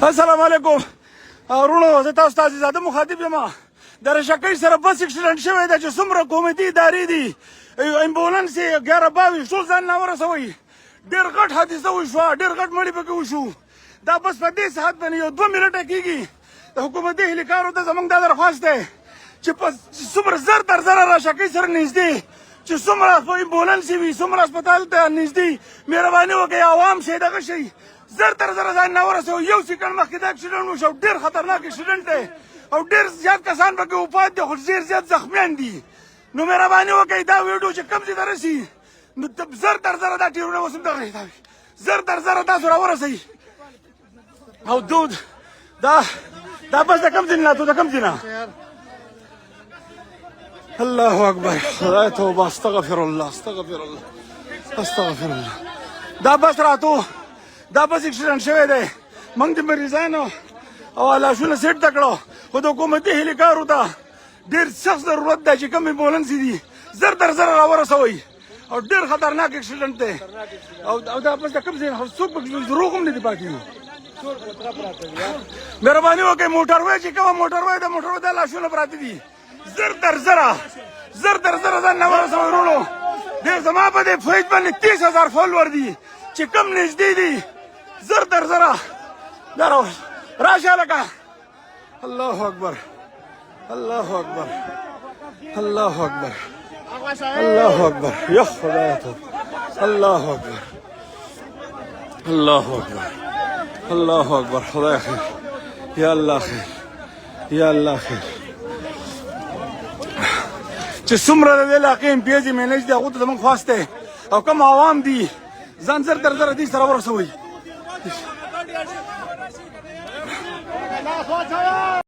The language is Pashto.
السلام علیکم ورونو، زه تاسو ته عزیزاده مخاطب یم. د رشکۍ سره بس اکسیډنټ شوی دی چې څومره قومتي ادارې دي، امبولانس یې 11-22 ټول ځان نه ورسوئ. ډېر غټ حادثه وشوه، ډېر غټ مړي پکې وشو. دا بس په دې ساعت باندې یو 2 منټه کېږي. د حکومتي اهلکارو ته زموږ دا درخواست دی چې په څومره زر تر زره رشکۍ سره نږدې چې څومره امبولانس وي، څومره هسپتال ته نږدې مهرباني وکړئ، عوام شي دغه شي زر تر زره ځان نه ورسوي. یو سیکنډ مخکې دا اکسیډنټ وشو، ډېر خطرناک اکسیډنټ دی او ډېر زیات کسان پکې وفات دي، خو ډېر زیات زخمیان دي. نو مهرباني وکړئ دا ویډیو چې کوم ځای ته رسي نو زر تر زره دا ټیرونه اوس هم دغه دا زر تر زره تاسو راورسئ. او دود دا بس د کوم ځای نه د کوم ځای نه الله اکبر، خدای توبه، استغفر الله استغفر الله استغفر الله. دا بس راتو، دا بس اکسیډنټ شوی دی. موږ د مریضانو او لاشونه سیټ ته کړو، خو د حکومتي اهلکارو ته ډېر سخت ضرورت دی چې کوم امبولانس دي زر تر زره راورسوئ. او ډېر خطرناک اکسیډنټ دی. او دا بس د کوم ځای نه څوک پکې دروغ هم نه دي پاتې. مهرباني وکړئ موټروی چې کومه موټروی د موټروی د لاشونه پراته دي زر تر زره ځان نه ورسوئ. وروڼو ډېر زما په دې فیج باندې 30,000 فالوور دي چې کوم نږدې دي زر تر زره دا راشه لکه. الله اکبر الله اکبر الله اکبر الله اکبر، یا خدای ته الله اکبر الله اکبر الله اکبر. خدای خیر، یا الله خیر، یا الله خیر. چې څومره د دې علاقې امپیاجي مینج دي هغو ته زموږ خواست دی او کوم عوام دي ځان زر تر زره دې سره ورسوئ.